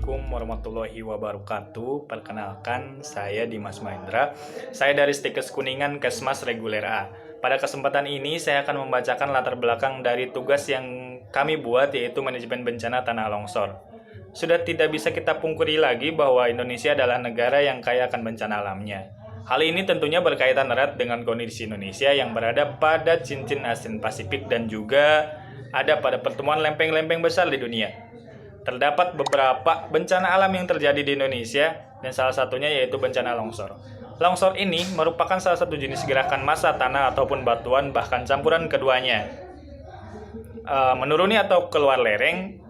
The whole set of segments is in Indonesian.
Assalamualaikum warahmatullahi wabarakatuh. Perkenalkan, saya Dimas Mahendra. Saya dari Stikes Kuningan Kesmas Reguler A. Pada kesempatan ini, saya akan membacakan latar belakang dari tugas yang kami buat, yaitu manajemen bencana tanah longsor. Sudah tidak bisa kita pungkiri lagi bahwa Indonesia adalah negara yang kaya akan bencana alamnya. Hal ini tentunya berkaitan erat dengan kondisi Indonesia yang berada pada cincin Asia Pasifik dan juga ada pada pertemuan lempeng-lempeng besar di dunia. Terdapat beberapa bencana alam yang terjadi di Indonesia dan salah satunya yaitu bencana longsor. Longsor ini merupakan salah satu jenis gerakan massa tanah ataupun batuan bahkan campuran keduanya. Menuruni atau keluar lereng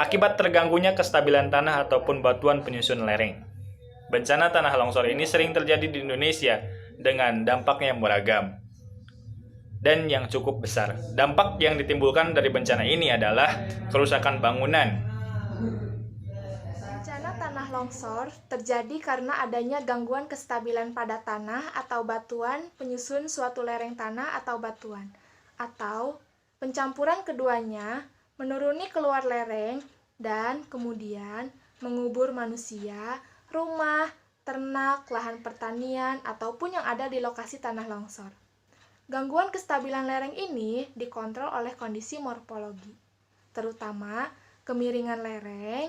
akibat terganggunya kestabilan tanah ataupun batuan penyusun lereng. Bencana tanah longsor ini sering terjadi di Indonesia dengan dampak yang beragam dan yang cukup besar. Dampak yang ditimbulkan dari bencana ini adalah kerusakan bangunan. Bencana tanah longsor terjadi karena adanya gangguan kestabilan pada tanah atau batuan penyusun suatu lereng tanah atau batuan, atau pencampuran keduanya menuruni keluar lereng dan kemudian mengubur manusia, rumah, ternak, lahan pertanian, ataupun yang ada di lokasi tanah longsor. Gangguan kestabilan lereng ini dikontrol oleh kondisi morfologi, terutama kemiringan lereng,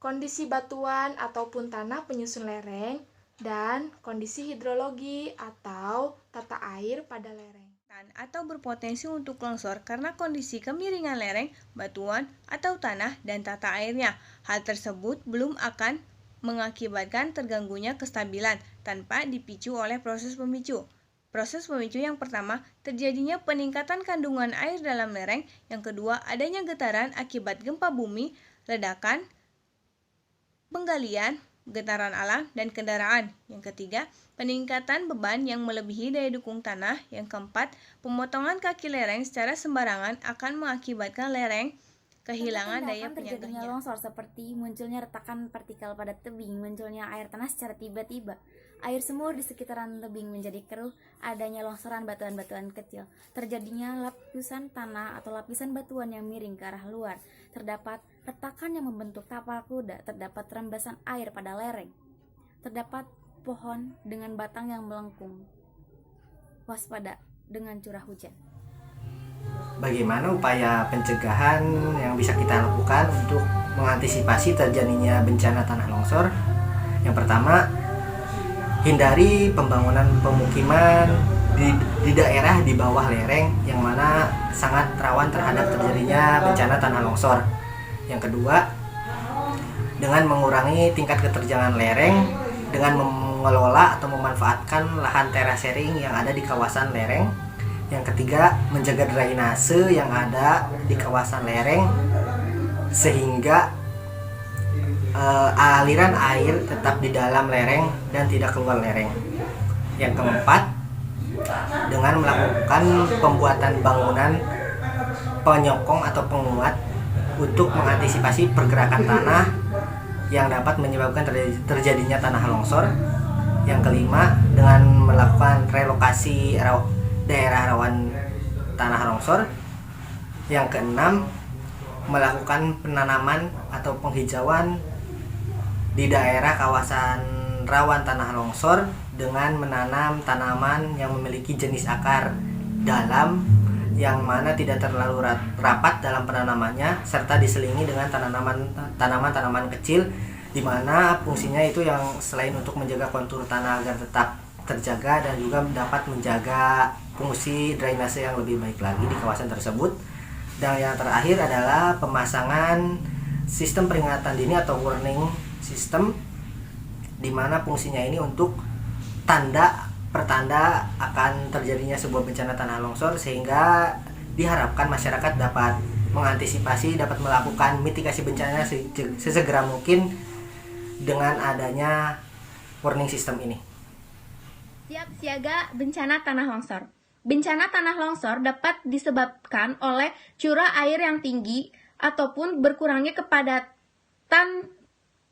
kondisi batuan ataupun tanah penyusun lereng, dan kondisi hidrologi atau tata air pada lereng. Atau berpotensi untuk longsor karena kondisi kemiringan lereng, batuan, atau tanah dan tata airnya. Hal tersebut belum akan mengakibatkan terganggunya kestabilan tanpa dipicu oleh proses pemicu. Proses pemicu yang pertama, terjadinya peningkatan kandungan air dalam lereng. Yang kedua, adanya getaran akibat gempa bumi, ledakan, penggalian, getaran alam, dan kendaraan. Yang ketiga, peningkatan beban yang melebihi daya dukung tanah. Yang keempat, pemotongan kaki lereng secara sembarangan akan mengakibatkan lereng kehilangan daya penyangganya. Terjadinya longsor seperti munculnya retakan partikel pada tebing, munculnya air tanah secara tiba-tiba, air sumur di sekitaran tebing menjadi keruh, adanya longsoran batuan-batuan kecil, terjadinya lapisan tanah atau lapisan batuan yang miring ke arah luar, terdapat retakan yang membentuk tapal kuda, terdapat rembesan air pada lereng, terdapat pohon dengan batang yang melengkung. Waspada dengan curah hujan. Bagaimana upaya pencegahan yang bisa kita lakukan untuk mengantisipasi terjadinya bencana tanah longsor? Yang pertama, hindari pembangunan pemukiman di daerah di bawah lereng yang mana sangat rawan terhadap terjadinya bencana tanah longsor. Yang kedua, dengan mengurangi tingkat keterjangan lereng dengan mengelola atau memanfaatkan lahan terasering yang ada di kawasan lereng. Yang ketiga, menjaga drainase yang ada di kawasan lereng sehingga aliran air tetap di dalam lereng dan tidak keluar lereng. Yang keempat, dengan melakukan pembuatan bangunan penyokong atau penguat untuk mengantisipasi pergerakan tanah yang dapat menyebabkan terjadinya tanah longsor. Yang kelima, dengan melakukan relokasi daerah rawan tanah longsor. Yang keenam, melakukan penanaman atau penghijauan di daerah kawasan rawan tanah longsor dengan menanam tanaman yang memiliki jenis akar dalam yang mana tidak terlalu rapat dalam penanamannya, serta diselingi dengan tanaman-tanaman kecil di mana fungsinya itu yang selain untuk menjaga kontur tanah agar tetap terjaga dan juga dapat menjaga fungsi drainase yang lebih baik lagi di kawasan tersebut. Dan yang terakhir adalah pemasangan sistem peringatan dini atau warning system, di mana fungsinya ini untuk pertanda akan terjadinya sebuah bencana tanah longsor, sehingga diharapkan masyarakat dapat mengantisipasi, dapat melakukan mitigasi bencana sesegera mungkin dengan adanya warning system ini. Siap siaga bencana tanah longsor. Bencana tanah longsor dapat disebabkan oleh curah air yang tinggi ataupun berkurangnya kepadatan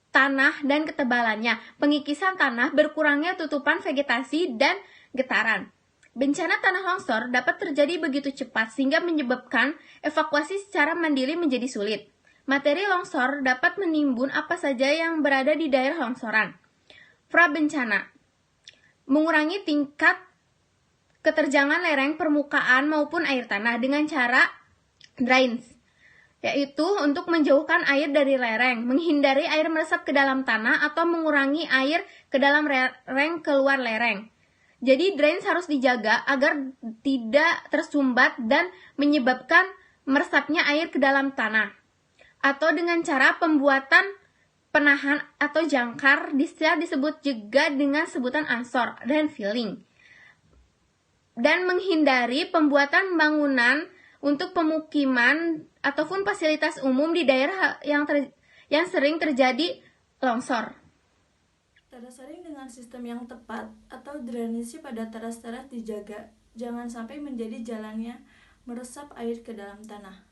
tanah dan ketebalannya, pengikisan tanah, berkurangnya tutupan vegetasi, dan getaran. Bencana tanah longsor dapat terjadi begitu cepat sehingga menyebabkan evakuasi secara mandiri menjadi sulit. Materi longsor dapat menimbun apa saja yang berada di daerah longsoran. Prabencana mengurangi tingkat keterjangan lereng permukaan maupun air tanah dengan cara drains, yaitu untuk menjauhkan air dari lereng, menghindari air meresap ke dalam tanah atau mengurangi air ke dalam lereng keluar lereng. Jadi drains harus dijaga agar tidak tersumbat dan menyebabkan meresapnya air ke dalam tanah. Atau dengan cara pembuatan penahan atau jangkar bisa disebut juga dengan sebutan ansor dan filling. Dan menghindari pembuatan bangunan untuk pemukiman ataupun fasilitas umum di daerah yang sering terjadi longsor. Teras saring dengan sistem yang tepat atau drainase pada teras-teras dijaga, jangan sampai menjadi jalannya meresap air ke dalam tanah.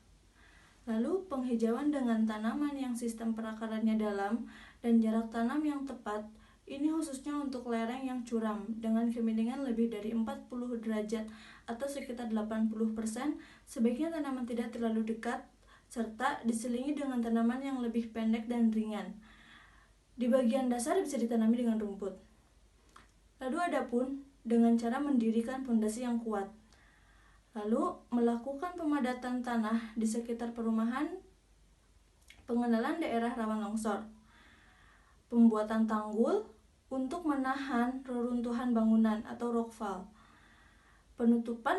Lalu penghijauan dengan tanaman yang sistem perakarannya dalam dan jarak tanam yang tepat, ini khususnya untuk lereng yang curam dengan kemiringan lebih dari 40 derajat atau sekitar 80%, sebaiknya tanaman tidak terlalu dekat serta diselingi dengan tanaman yang lebih pendek dan ringan. Di bagian dasar bisa ditanami dengan rumput. Lalu adapun dengan cara mendirikan fondasi yang kuat. Lalu melakukan pemadatan tanah di sekitar perumahan, pengenalan daerah rawan longsor, pembuatan tanggul untuk menahan reruntuhan bangunan atau rockfall, penutupan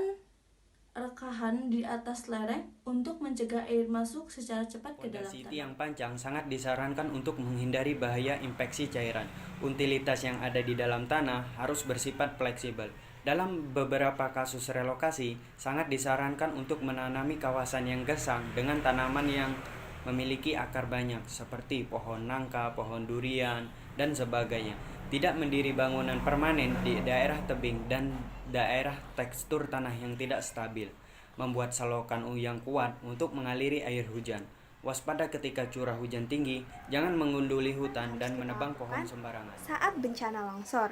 rekahan di atas lereng untuk mencegah air masuk secara cepat ke dalam Fondasi tanah. tiang panjang sangat disarankan untuk menghindari bahaya infeksi cairan. Utilitas yang ada di dalam tanah harus bersifat fleksibel. Dalam beberapa kasus relokasi, sangat disarankan untuk menanami kawasan yang gersang dengan tanaman yang memiliki akar banyak, seperti pohon nangka, pohon durian, dan sebagainya. Tidak mendiri bangunan permanen di daerah tebing dan daerah tekstur tanah yang tidak stabil. Membuat selokan yang kuat untuk mengaliri air hujan. Waspada ketika curah hujan tinggi, jangan mengunduli hutan dan menebang pohon sembarangan. Saat bencana longsor,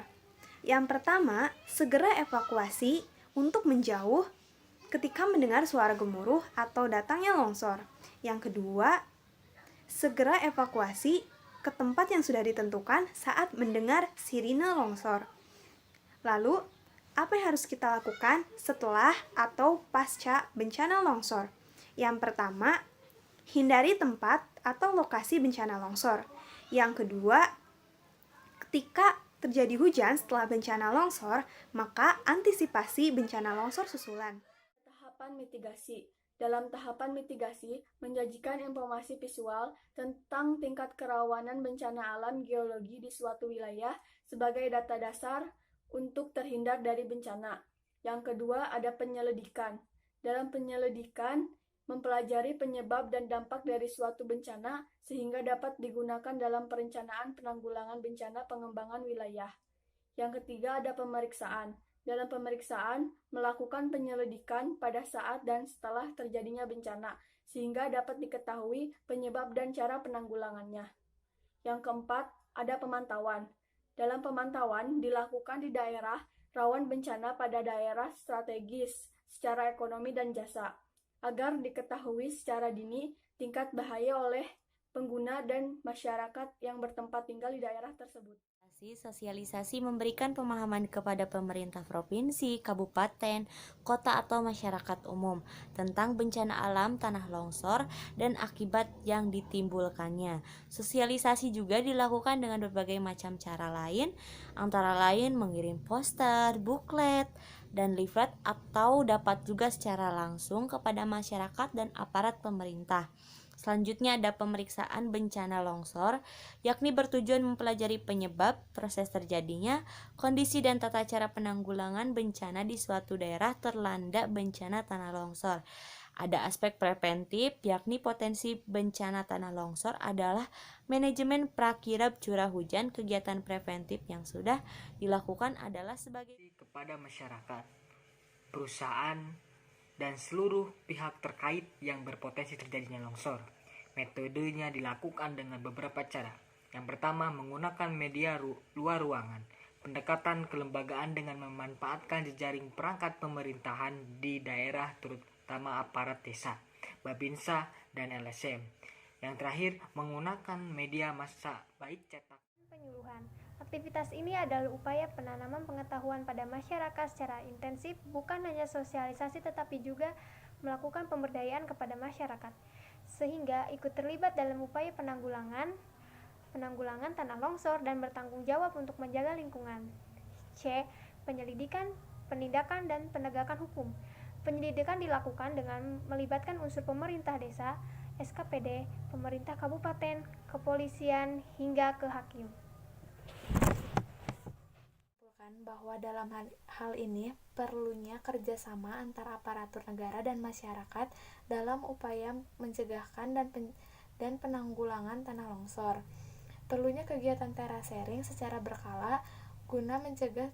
yang pertama, segera evakuasi untuk menjauh ketika mendengar suara gemuruh atau datangnya longsor. Yang kedua, segera evakuasi ke tempat yang sudah ditentukan saat mendengar sirine longsor. Lalu, apa yang harus kita lakukan setelah atau pasca bencana longsor? Yang pertama, hindari tempat atau lokasi bencana longsor. Yang kedua, ketika terjadi hujan setelah bencana longsor, maka antisipasi bencana longsor susulan. Tahapan mitigasi. Dalam tahapan mitigasi, menyajikan informasi visual tentang tingkat kerawanan bencana alam geologi di suatu wilayah sebagai data dasar untuk terhindar dari bencana. Yang kedua, ada penyelidikan. Dalam penyelidikan, mempelajari penyebab dan dampak dari suatu bencana sehingga dapat digunakan dalam perencanaan penanggulangan bencana pengembangan wilayah. Yang ketiga ada pemeriksaan. Dalam pemeriksaan, melakukan penyelidikan pada saat dan setelah terjadinya bencana sehingga dapat diketahui penyebab dan cara penanggulangannya. Yang keempat ada pemantauan. Dalam pemantauan dilakukan di daerah rawan bencana pada daerah strategis secara ekonomi dan jasa, agar diketahui secara dini tingkat bahaya oleh pengguna dan masyarakat yang bertempat tinggal di daerah tersebut. Sosialisasi memberikan pemahaman kepada pemerintah provinsi, kabupaten, kota atau masyarakat umum tentang bencana alam tanah longsor dan akibat yang ditimbulkannya. Sosialisasi juga dilakukan dengan berbagai macam cara lain, antara lain mengirim poster, buklet, dan leaflet atau dapat juga secara langsung kepada masyarakat dan aparat pemerintah. Selanjutnya ada pemeriksaan bencana longsor, yakni bertujuan mempelajari penyebab, proses terjadinya, kondisi dan tata cara penanggulangan bencana di suatu daerah terlanda bencana tanah longsor. Ada aspek preventif, yakni potensi bencana tanah longsor adalah manajemen prakirab curah hujan. Kegiatan preventif yang sudah dilakukan adalah sebagai kepada masyarakat, perusahaan, dan seluruh pihak terkait yang berpotensi terjadinya longsor. Metodenya dilakukan dengan beberapa cara. Yang pertama, menggunakan media luar ruangan. Pendekatan kelembagaan dengan memanfaatkan jejaring perangkat pemerintahan di daerah terutama aparat desa, Babinsa, dan LSM. Yang terakhir, menggunakan media massa baik cetak. Penyuluhan. Aktivitas ini adalah upaya penanaman pengetahuan pada masyarakat secara intensif, bukan hanya sosialisasi tetapi juga melakukan pemberdayaan kepada masyarakat, sehingga ikut terlibat dalam upaya penanggulangan tanah longsor dan bertanggung jawab untuk menjaga lingkungan. C. Penyelidikan, penindakan, dan penegakan hukum. Penyelidikan dilakukan dengan melibatkan unsur pemerintah desa, SKPD, pemerintah kabupaten, kepolisian, hingga ke hakim. Bahwa dalam hal ini perlunya kerjasama antara aparatur negara dan masyarakat dalam upaya mencegahkan dan penanggulangan tanah longsor. Perlunya kegiatan terasering secara berkala guna mencegah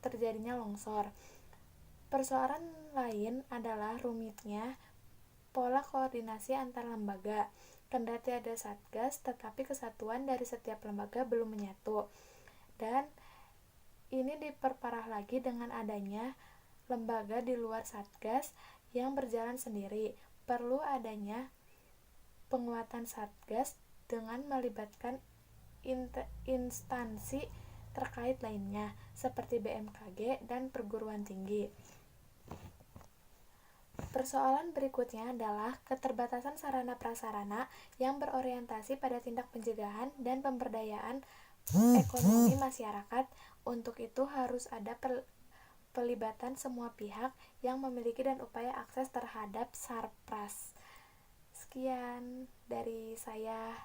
terjadinya longsor. Persoalan lain adalah rumitnya pola koordinasi antar lembaga. Kendati ada satgas, tetapi kesatuan dari setiap lembaga belum menyatu. Dan ini diperparah lagi dengan adanya lembaga di luar satgas yang berjalan sendiri. Perlu adanya penguatan satgas dengan melibatkan instansi terkait lainnya seperti BMKG dan perguruan tinggi. Persoalan berikutnya adalah keterbatasan sarana prasarana yang berorientasi pada tindak pencegahan dan pemberdayaan ekonomi masyarakat. Untuk itu harus ada pelibatan semua pihak yang memiliki dan upaya akses terhadap sarpras. Sekian dari saya.